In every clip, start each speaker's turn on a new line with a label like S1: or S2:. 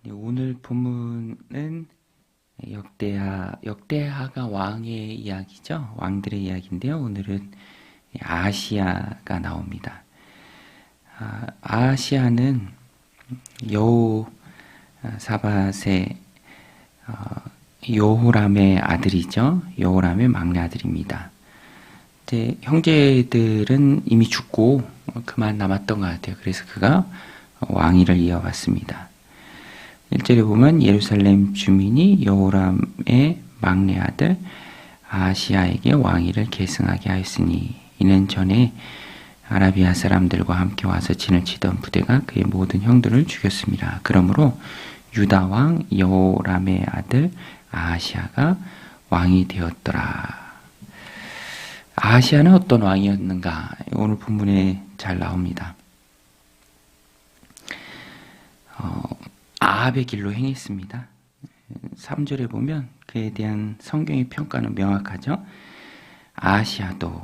S1: 네, 오늘 본문은 역대하가 왕의 이야기죠. 왕들의 이야기인데요. 오늘은 아하시아가 나옵니다. 아하시아는 여호사밧의 여호람의 아들이죠. 여호람의 막내 아들입니다. 이제 형제들은 이미 죽고 그만 남았던 것 같아요. 그래서 그가 왕위를 이어갔습니다. 1절에 보면 예루살렘 주민이 여호람의 막내 아들 아하시아에게 왕위를 계승하게 하였으니 이는 전에 아라비아 사람들과 함께 와서 진을 치던 부대가 그의 모든 형들을 죽였습니다. 그러므로 유다 왕 여호람의 아들 아하시아가 왕이 되었더라. 아하시아는 어떤 왕이었는가? 오늘 본문에 잘 나옵니다. 아합의 길로 행했습니다. 3절에 보면 그에 대한 성경의 평가는 명확하죠. 아하시아도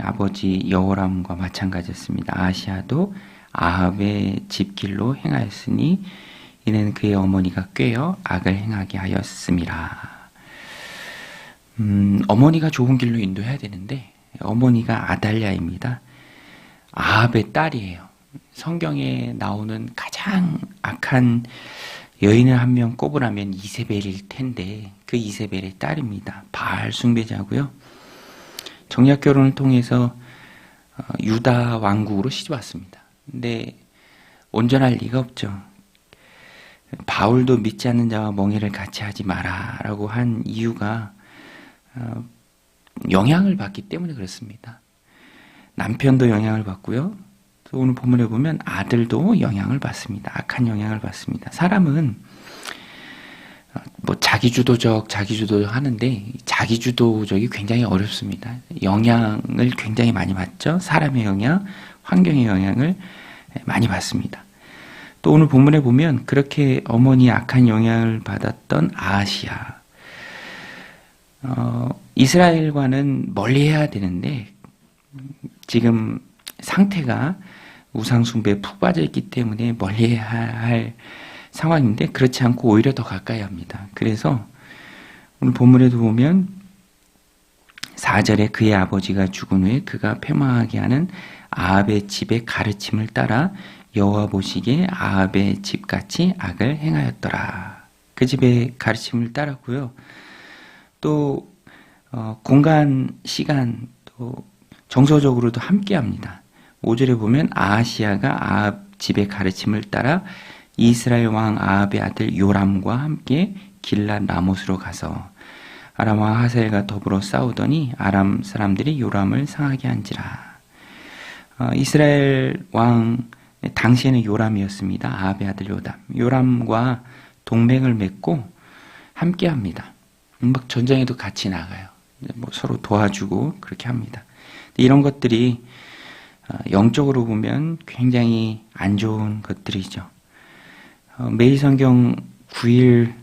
S1: 아버지 여호람과 마찬가지였습니다. 아하시아도 아합의 집길로 행하였으니 이는 그의 어머니가 꾀어 악을 행하게 하였음이라. 어머니가 좋은 길로 인도해야 되는데 어머니가 아달랴입니다. 아합의 딸이에요. 성경에 나오는 가장 악한 여인을 한 명 꼽으라면 이세벨일 텐데 그 이세벨의 딸입니다. 바알 숭배자고요. 정략 결혼을 통해서 유다 왕국으로 시집 왔습니다. 근데 온전할 리가 없죠. 바울도 믿지 않는 자와 멍에를 같이 하지 마라 라고 한 이유가 영향을 받기 때문에 그렇습니다. 남편도 영향을 받고요. 오늘 본문에 보면 아들도 영향을 받습니다. 악한 영향을 받습니다. 사람은 자기주도적 하는데 자기주도적이 굉장히 어렵습니다. 영향을 굉장히 많이 받죠. 사람의 영향, 환경의 영향을 많이 받습니다. 또 오늘 본문에 보면 그렇게 어머니 악한 영향을 받았던 아하시아, 이스라엘과는 멀리해야 되는데 지금 상태가 우상숭배에 푹 빠져있기 때문에 멀리해야 할 상황인데 그렇지 않고 오히려 더 가까이 합니다. 그래서 오늘 본문에도 보면 4절에 그의 아버지가 죽은 후에 그가 패망하게 하는 아합의 집의 가르침을 따라 여호와 보시기에 아합의 집같이 악을 행하였더라. 그 집의 가르침을 따랐고요. 또 공간, 시간, 또 정서적으로도 함께합니다. 5절에 보면 아하시아가 아합 집의 가르침을 따라 이스라엘 왕 아합의 아들 요람과 함께 길랏 라못으로 가서 아람 왕 하사엘과 더불어 싸우더니 아람 사람들이 요람을 상하게 한지라. 이스라엘 왕 당시에는 요람이었습니다. 아합의 아들 요람과 동맹을 맺고 함께합니다. 막 전쟁에도 같이 나가요. 서로 도와주고 그렇게 합니다. 이런 것들이 영적으로 보면 굉장히 안 좋은 것들이죠. 매일성경 9일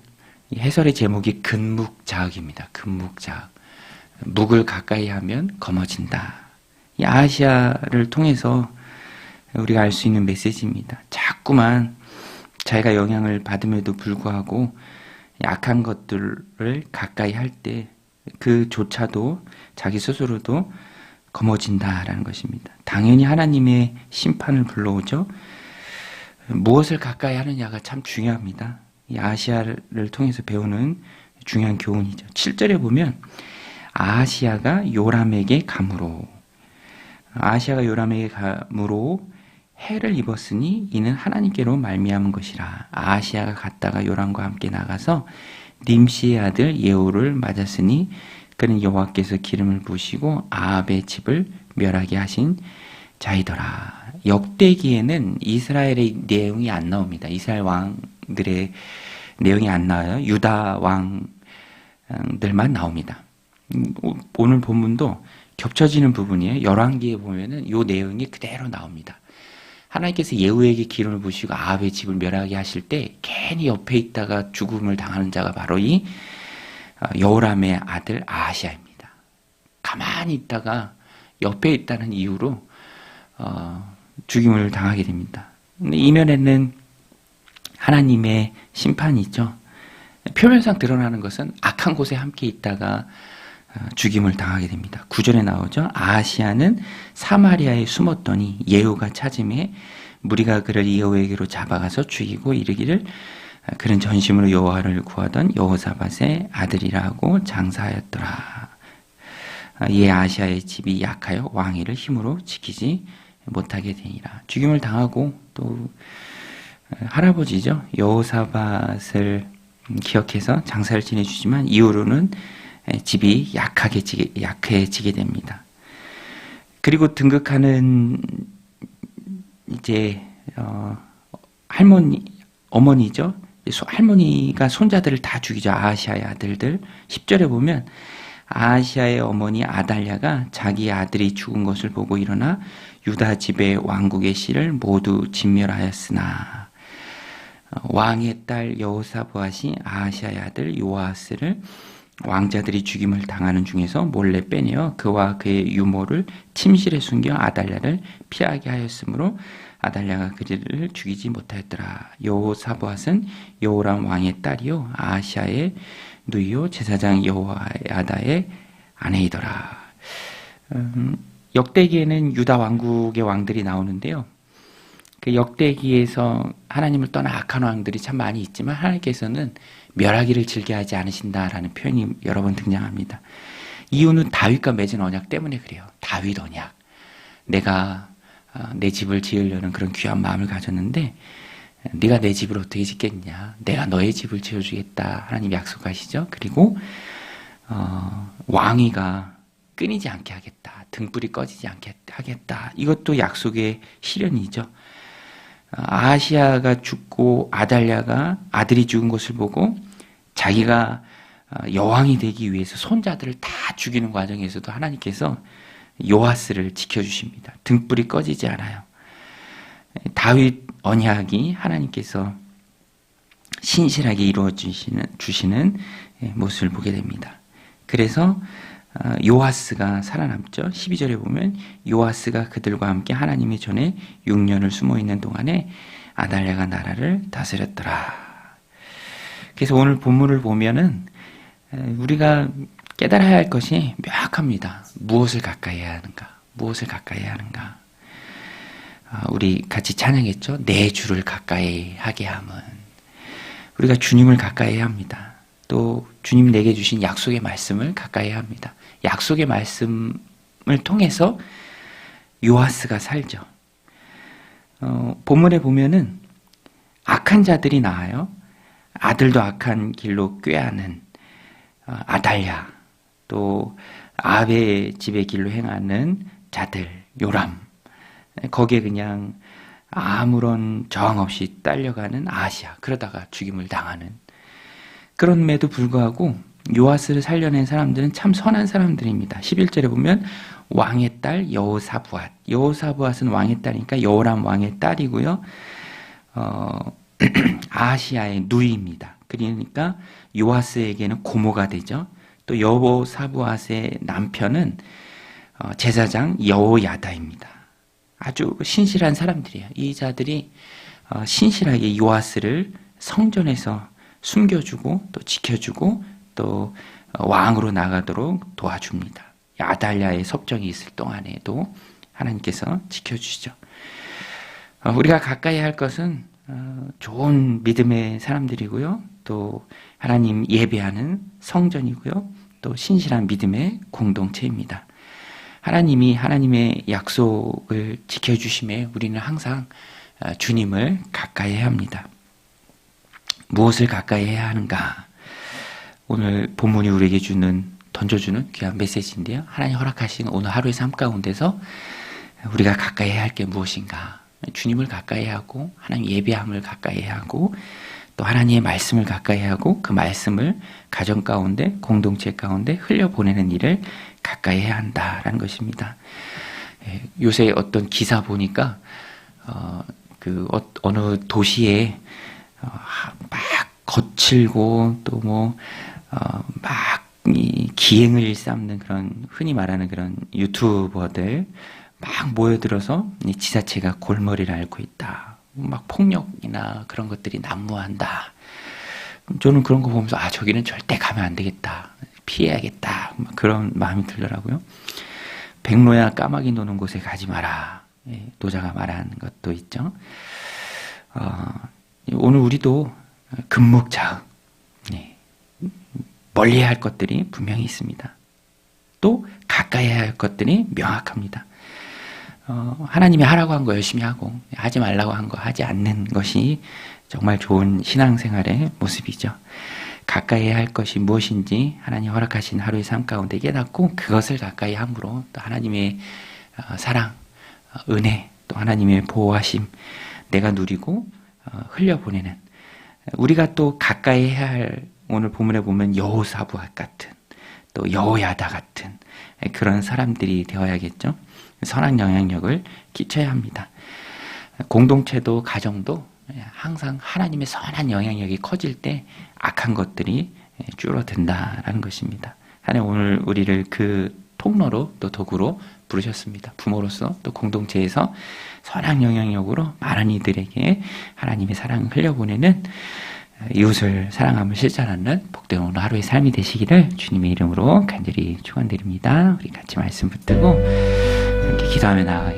S1: 해설의 제목이 근묵자흑입니다. 근묵자흑. 묵을 가까이 하면 검어진다. 이 아하시아를 통해서 우리가 알 수 있는 메시지입니다. 자꾸만 자기가 영향을 받음에도 불구하고 약한 것들을 가까이 할 때 그조차도 자기 스스로도 검어진다라는 것입니다. 당연히 하나님의 심판을 불러오죠. 무엇을 가까이 하느냐가 참 중요합니다. 이 아하시아를 통해서 배우는 중요한 교훈이죠. 7절에 보면 아하시아가 요람에게 감으로 해를 입었으니 이는 하나님께로 말미암은 것이라. 아하시아가 갔다가 요람과 함께 나가서 님시의 아들 예후를 맞았으니 그는 여호와께서 기름을 부으시고 아합의 집을 멸하게 하신 자이더라. 역대기에는 이스라엘의 내용이 안 나옵니다. 이스라엘 왕들의 내용이 안 나와요. 유다 왕들만 나옵니다. 오늘 본문도 겹쳐지는 부분이에요. 열왕기에 보면은 이 내용이 그대로 나옵니다. 하나님께서 예후에게 기름을 부으시고 아합의 집을 멸하게 하실 때 괜히 옆에 있다가 죽음을 당하는 자가 바로 이 여호람의 아들 아하시아입니다. 가만히 있다가 옆에 있다는 이유로 죽임을 당하게 됩니다. 근데 이면에는 하나님의 심판이죠. 표면상 드러나는 것은 악한 곳에 함께 있다가 죽임을 당하게 됩니다. 9절에 나오죠. 아하시야는 사마리아에 숨었더니 예후가 찾음에 무리가 그를 예후에게로 잡아가서 죽이고 이르기를 그는 전심으로 여호와를 구하던 여호사밧의 아들이라고 장사하였더라. 이에 아하시야의 집이 약하여 왕위를 힘으로 지키지 못하게 되니라. 죽임을 당하고 또 할아버지죠. 여호사밧을 기억해서 장사를 지내주지만 이후로는 집이 약해지게 됩니다. 그리고 등극하는 이제 어머니죠. 할머니가 손자들을 다 죽이죠. 아하시야의 아들들. 10절에 보면 아하시야의 어머니 아달랴가 자기 아들이 죽은 것을 보고 일어나 유다 집의 왕국의 씨를 모두 진멸하였으나 왕의 딸 여호사밧이 아하시야의 아들 요아스를 왕자들이 죽임을 당하는 중에서 몰래 빼내어 그와 그의 유모를 침실에 숨겨 아달랴를 피하게 하였으므로 아달랴가 그들을 죽이지 못하였더라. 여호사밧은 여호람 왕의 딸이요 아하시야의 누이요 제사장 여호야다의 아내이더라. 역대기에는 유다 왕국의 왕들이 나오는데요. 그 역대기에서 하나님을 떠나 악한 왕들이 참 많이 있지만 하나님께서는 멸하기를 즐겨하지 않으신다라는 표현이 여러 번 등장합니다. 이유는 다윗과 맺은 언약 때문에 그래요. 다윗 언약. 내가 내 집을 지으려는 그런 귀한 마음을 가졌는데 네가 내 집을 어떻게 짓겠냐. 내가 너의 집을 지어주겠다. 하나님 약속하시죠. 그리고 왕위가 끊이지 않게 하겠다. 등불이 꺼지지 않게 하겠다. 이것도 약속의 실현이죠. 아하시야가 죽고 아달랴가 아들이 죽은 것을 보고 자기가 여왕이 되기 위해서 손자들을 다 죽이는 과정에서도 하나님께서 요아스를 지켜주십니다. 등불이 꺼지지 않아요. 다윗 언약이 하나님께서 신실하게 이루어 주시는 모습을 보게 됩니다. 그래서 요아스가 살아남죠. 12절에 보면 요아스가 그들과 함께 하나님의 전에 6년을 숨어있는 동안에 아달랴가 나라를 다스렸더라. 그래서 오늘 본문을 보면은 우리가 깨달아야 할 것이 명확합니다. 무엇을 가까이 해야 하는가? 무엇을 가까이 해야 하는가? 우리 같이 찬양했죠. 내 주를 가까이 하게 함은 우리가 주님을 가까이 해야 합니다. 또 주님 내게 주신 약속의 말씀을 가까이 해야 합니다. 약속의 말씀을 통해서 요아스가 살죠. 본문에 보면은 악한 자들이 나와요. 아들도 악한 길로 꾀하는 아달랴, 또 아합의 집의 길로 행하는 자들 요람, 거기에 그냥 아무런 저항 없이 딸려가는 아하시야, 그러다가 죽임을 당하는, 그럼에도 불구하고 요아스를 살려낸 사람들은 참 선한 사람들입니다. 11절에 보면 왕의 딸 여호사밧, 여호사밧은 왕의 딸이니까 여호람 왕의 딸이고요. 아하시야의 누이입니다. 그러니까 요아스에게는 고모가 되죠. 또 여호사밧의 남편은 제사장 여호야다입니다. 아주 신실한 사람들이에요. 이 자들이 신실하게 요아스를 성전에서 숨겨주고 또 지켜주고 또 왕으로 나가도록 도와줍니다. 아달랴의 섭정이 있을 동안에도 하나님께서 지켜주시죠. 우리가 가까이 할 것은 좋은 믿음의 사람들이고요. 또 하나님 예배하는 성전이고요. 또 신실한 믿음의 공동체입니다. 하나님이 하나님의 약속을 지켜주심에 우리는 항상 주님을 가까이 해야 합니다. 무엇을 가까이 해야 하는가? 오늘 본문이 우리에게 던져주는 귀한 메시지인데요. 하나님 허락하신 오늘 하루의 삶 가운데서 우리가 가까이 해야 할 게 무엇인가? 주님을 가까이 하고 하나님 예배함을 가까이 하고 또 하나님의 말씀을 가까이 하고 그 말씀을 가정 가운데 공동체 가운데 흘려보내는 일을 가까이 해야 한다라는 것입니다. 요새 어떤 기사 보니까 어느 도시에 막 거칠고 또 막 기행을 일삼는 그런 흔히 말하는 그런 유튜버들 막 모여들어서 지자체가 골머리를 앓고 있다. 막 폭력이나 그런 것들이 난무한다. 저는 그런 거 보면서 저기는 절대 가면 안 되겠다. 피해야겠다. 그런 마음이 들더라고요. 백로야 까마귀 노는 곳에 가지 마라. 노자가 말한 것도 있죠. 오늘 우리도 금목자흑, 멀리해야 할 것들이 분명히 있습니다. 또 가까이 해야 할 것들이 명확합니다. 하나님이 하라고 한 거 열심히 하고 하지 말라고 한 거 하지 않는 것이 정말 좋은 신앙생활의 모습이죠. 가까이 해야 할 것이 무엇인지 하나님 허락하신 하루의 삶 가운데 깨닫고 그것을 가까이 함으로 또 하나님의 사랑, 은혜, 또 하나님의 보호하심 내가 누리고 흘려보내는, 우리가 또 가까이 해야 할, 오늘 본문에 보면 여호사부와 같은 또 여호야다 같은 그런 사람들이 되어야겠죠. 선한 영향력을 끼쳐야 합니다. 공동체도 가정도 항상 하나님의 선한 영향력이 커질 때 악한 것들이 줄어든다라는 것입니다. 하나님 오늘 우리를 그 통로로 또 도구로 부르셨습니다. 부모로서 또 공동체에서 선한 영향력으로 많은 이들에게 하나님의 사랑을 흘려보내는 이웃을 사랑함을 실천하는 복된 오늘 하루의 삶이 되시기를 주님의 이름으로 간절히 축원드립니다. 우리 같이 말씀 붙들고 함께 기도하며 나아가겠습니다.